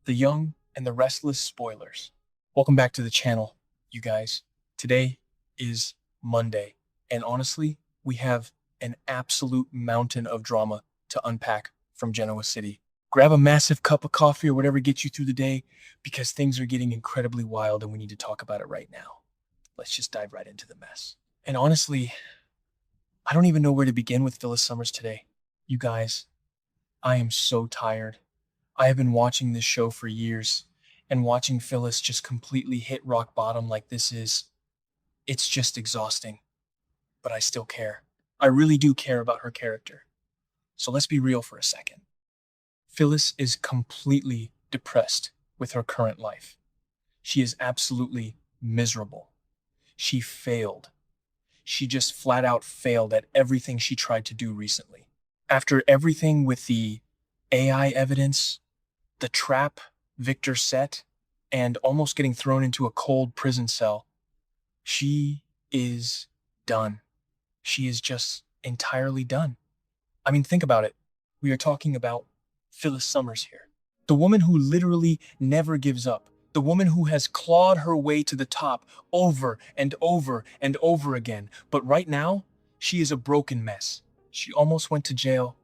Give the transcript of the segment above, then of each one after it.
the young, and the restless spoilers. Welcome back to the channel, you guys. Today is Monday, and honestly, we have an absolute mountain of drama to unpack from Genoa City. Grab a massive cup of coffee or whatever gets you through the day because things are getting incredibly wild and we need to talk about it right now. Let's just dive right into the mess. And honestly, I don't even know where to begin with Phyllis Summers today. You guys, I am so tired. I have been watching this show for years, and watching Phyllis just completely hit rock bottom like this it's just exhausting. But I still care. I really do care about her character. So let's be real for a second. Phyllis is completely depressed with her current life. She is absolutely miserable. She failed. She just flat out failed at everything she tried to do recently. After everything with the AI evidence, the trap Victor set, and almost getting thrown into a cold prison cell, she is done. She is just entirely done. I mean, think about it. We are talking about Phyllis Summers here. The woman who literally never gives up. The woman who has clawed her way to the top over and over and over again. But right now, she is a broken mess. She almost went to jail,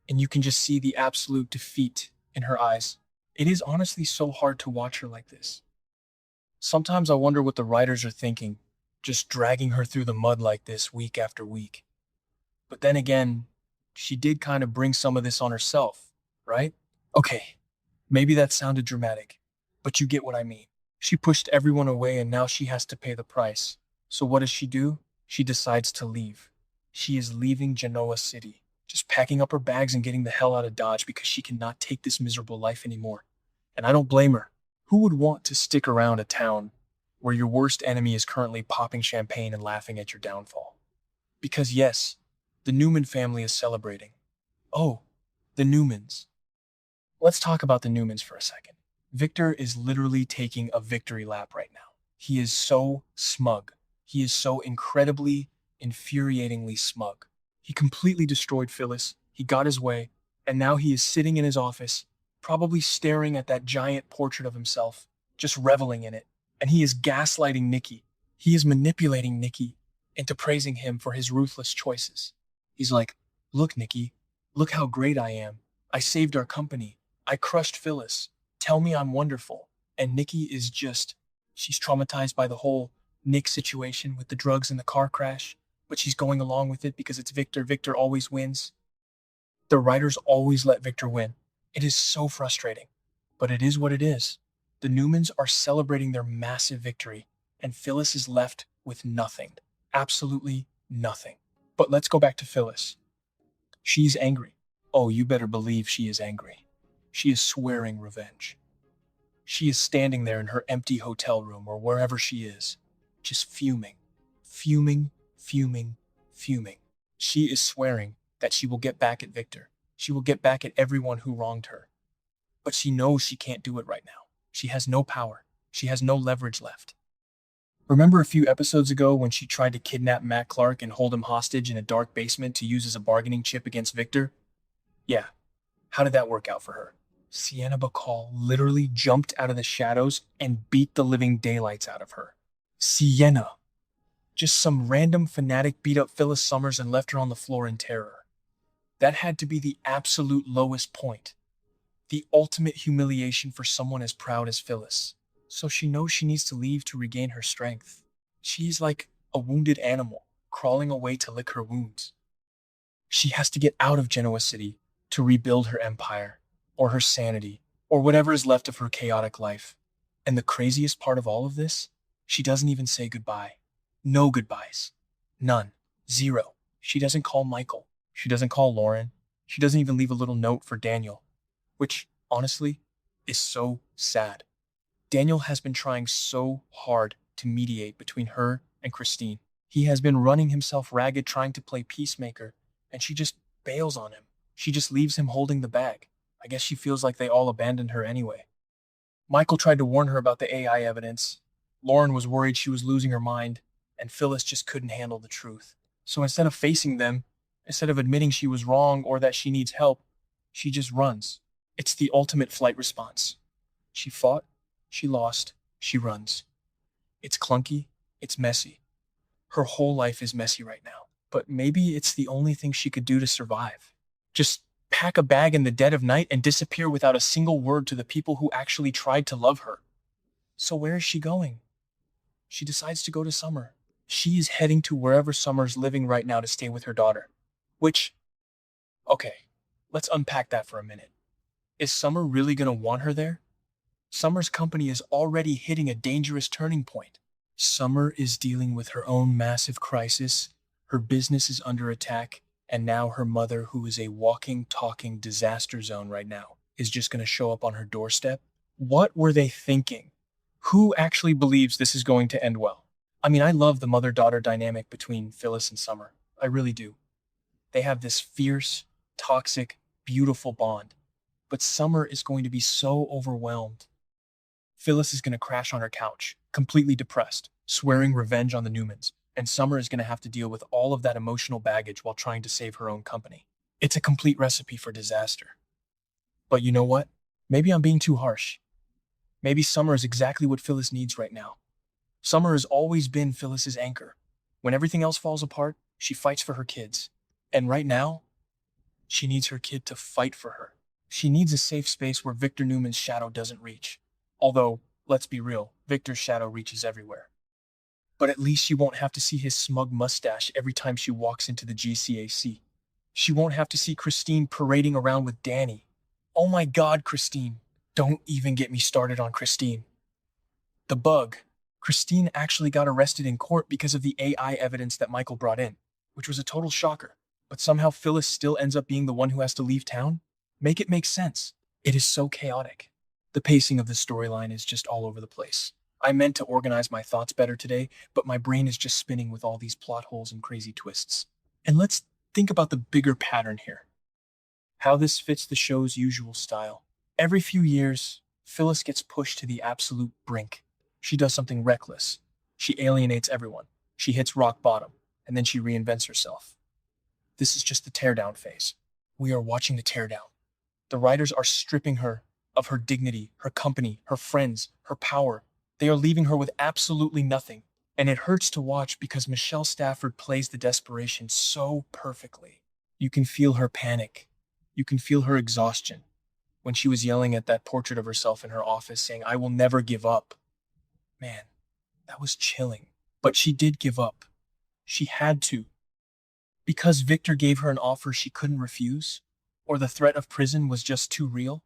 and you can just see the absolute defeat in her eyes. It is honestly so hard to watch her like this. Sometimes I wonder what the writers are thinking, just dragging her through the mud like this week after week. But then again, she did kind of bring some of this on herself, right? Okay, maybe that sounded dramatic, but you get what I mean. She pushed everyone away and now she has to pay the price. So what does she do? She decides to leave. She is leaving Genoa City, just packing up her bags and getting the hell out of Dodge because she cannot take this miserable life anymore. And I don't blame her. Who would want to stick around a town where your worst enemy is currently popping champagne and laughing at your downfall? Because yes, the Newman family is celebrating. Oh, the Newmans. Let's talk about the Newmans for a second. Victor is literally taking a victory lap right now. He is so smug. He is so incredibly, infuriatingly smug. He completely destroyed Phyllis, he got his way, and now he is sitting in his office, probably staring at that giant portrait of himself, just reveling in it. And he is gaslighting Nikki. He is manipulating Nikki into praising him for his ruthless choices. He's like, "Look, Nikki, look how great I am. I saved our company. I crushed Phyllis. Tell me I'm wonderful." And Nikki is she's traumatized by the whole Nick situation with the drugs and the car crash, but she's going along with it because it's Victor. Victor always wins. The writers always let Victor win. It is so frustrating, but it is what it is. The Newmans are celebrating their massive victory, and Phyllis is left with nothing. Absolutely nothing. But let's go back to Phyllis. She's angry. Oh, you better believe she is angry. She is swearing revenge. She is standing there in her empty hotel room or wherever she is, just fuming, fuming, fuming, fuming. She is swearing that she will get back at Victor. She will get back at everyone who wronged her. But she knows she can't do it right now. She has no power. She has no leverage left. Remember a few episodes ago when she tried to kidnap Matt Clark and hold him hostage in a dark basement to use as a bargaining chip against Victor? Yeah. How did that work out for her? Sienna Bacall literally jumped out of the shadows and beat the living daylights out of her. Sienna. Just some random fanatic beat up Phyllis Summers and left her on the floor in terror. That had to be the absolute lowest point. The ultimate humiliation for someone as proud as Phyllis. So she knows she needs to leave to regain her strength. She's like a wounded animal, crawling away to lick her wounds. She has to get out of Genoa City to rebuild her empire, or her sanity, or whatever is left of her chaotic life. And the craziest part of all of this, she doesn't even say goodbye. No goodbyes. None. Zero. She doesn't call Michael. She doesn't call Lauren. She doesn't even leave a little note for Daniel, which, honestly, is so sad. Daniel has been trying so hard to mediate between her and Christine. He has been running himself ragged trying to play peacemaker, and she just bails on him. She just leaves him holding the bag. I guess she feels like they all abandoned her anyway. Michael tried to warn her about the AI evidence. Lauren was worried she was losing her mind, and Phyllis just couldn't handle the truth. So instead of facing them, instead of admitting she was wrong or that she needs help, she just runs. It's the ultimate flight response. She fought, she lost, she runs. It's clunky, it's messy. Her whole life is messy right now. But maybe it's the only thing she could do to survive. Just pack a bag in the dead of night and disappear without a single word to the people who actually tried to love her. So where is she going? She decides to go to Summer. She is heading to wherever Summer's living right now to stay with her daughter. Which, okay, let's unpack that for a minute. Is Summer really going to want her there? Summer's company is already hitting a dangerous turning point. Summer is dealing with her own massive crisis, her business is under attack, and now her mother, who is a walking, talking disaster zone right now, is just going to show up on her doorstep? What were they thinking? Who actually believes this is going to end well? I mean, I love the mother-daughter dynamic between Phyllis and Summer. I really do. They have this fierce, toxic, beautiful bond. But Summer is going to be so overwhelmed. Phyllis is going to crash on her couch, completely depressed, swearing revenge on the Newmans, and Summer is going to have to deal with all of that emotional baggage while trying to save her own company. It's a complete recipe for disaster. But you know what? Maybe I'm being too harsh. Maybe Summer is exactly what Phyllis needs right now. Summer has always been Phyllis's anchor. When everything else falls apart, she fights for her kids. And right now, she needs her kid to fight for her. She needs a safe space where Victor Newman's shadow doesn't reach. Although, let's be real, Victor's shadow reaches everywhere. But at least she won't have to see his smug mustache every time she walks into the GCAC. She won't have to see Christine parading around with Danny. Oh my God, Christine. Don't even get me started on Christine. The bug. Christine actually got arrested in court because of the AI evidence that Michael brought in, which was a total shocker. But somehow Phyllis still ends up being the one who has to leave town? Make it make sense. It is so chaotic. The pacing of the storyline is just all over the place. I meant to organize my thoughts better today, but my brain is just spinning with all these plot holes and crazy twists. And let's think about the bigger pattern here. How this fits the show's usual style. Every few years, Phyllis gets pushed to the absolute brink. She does something reckless. She alienates everyone. She hits rock bottom, and then she reinvents herself. This is just the teardown phase. We are watching the teardown. The writers are stripping her of her dignity, her company, her friends, her power. They are leaving her with absolutely nothing. And it hurts to watch because Michelle Stafford plays the desperation so perfectly. You can feel her panic. You can feel her exhaustion. When she was yelling at that portrait of herself in her office saying, "I will never give up." Man, that was chilling. But she did give up. She had to. Because Victor gave her an offer she couldn't refuse, or the threat of prison was just too real.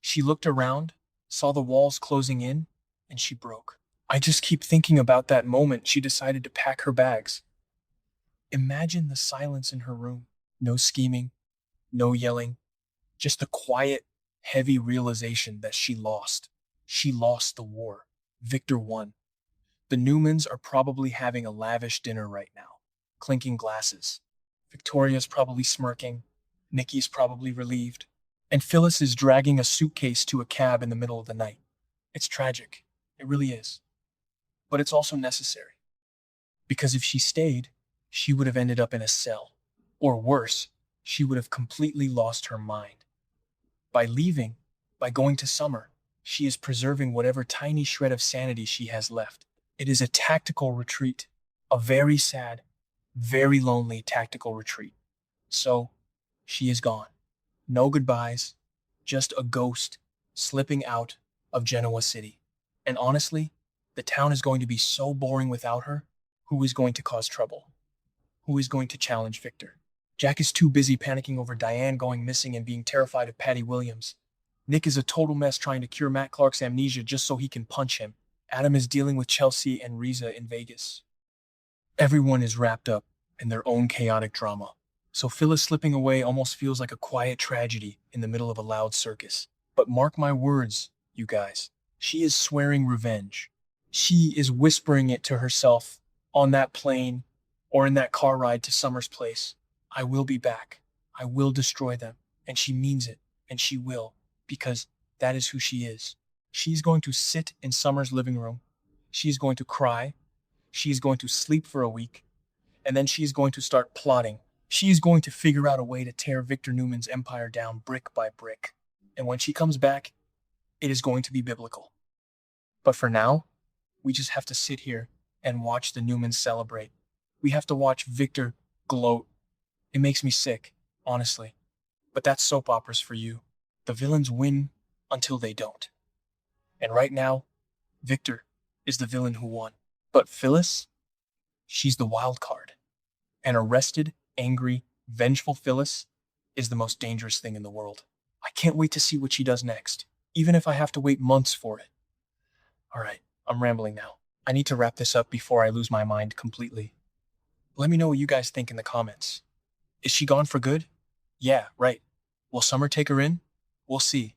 She looked around, saw the walls closing in, and she broke. I just keep thinking about that moment she decided to pack her bags. Imagine the silence in her room. No scheming, no yelling, just the quiet, heavy realization that she lost. She lost the war. Victor won. The Newmans are probably having a lavish dinner right now, clinking glasses. Victoria's probably smirking. Nikki's probably relieved. And Phyllis is dragging a suitcase to a cab in the middle of the night. It's tragic. It really is. But it's also necessary. Because if she stayed, she would have ended up in a cell. Or worse, she would have completely lost her mind. By leaving, by going to Summer, she is preserving whatever tiny shred of sanity she has left. It is a tactical retreat. A very sad, very lonely tactical retreat. So, she is gone. No goodbyes, just a ghost slipping out of Genoa City. And honestly, the town is going to be so boring without her. Who is going to cause trouble? Who is going to challenge Victor? Jack is too busy panicking over Diane going missing and being terrified of Patty Williams. Nick is a total mess trying to cure Matt Clark's amnesia just so he can punch him. Adam is dealing with Chelsea and Riza in Vegas. Everyone is wrapped up in their own chaotic drama. So Phyllis slipping away almost feels like a quiet tragedy in the middle of a loud circus. But mark my words, you guys. She is swearing revenge. She is whispering it to herself on that plane or in that car ride to Summer's place. I will be back. I will destroy them. And she means it. And she will. Because that is who she is. She's going to sit in Summer's living room. She's going to cry. She's going to sleep for a week. And then she's going to start plotting. She's going to figure out a way to tear Victor Newman's empire down brick by brick. And when she comes back, it is going to be biblical. But for now, we just have to sit here and watch the Newmans celebrate. We have to watch Victor gloat. It makes me sick, honestly. But that's soap operas for you. The villains win until they don't. And right now, Victor is the villain who won. But Phyllis, she's the wild card. An arrested, angry, vengeful Phyllis is the most dangerous thing in the world. I can't wait to see what she does next, even if I have to wait months for it. All right, I'm rambling now. I need to wrap this up before I lose my mind completely. Let me know what you guys think in the comments. Is she gone for good? Yeah, right. Will Summer take her in? We'll see.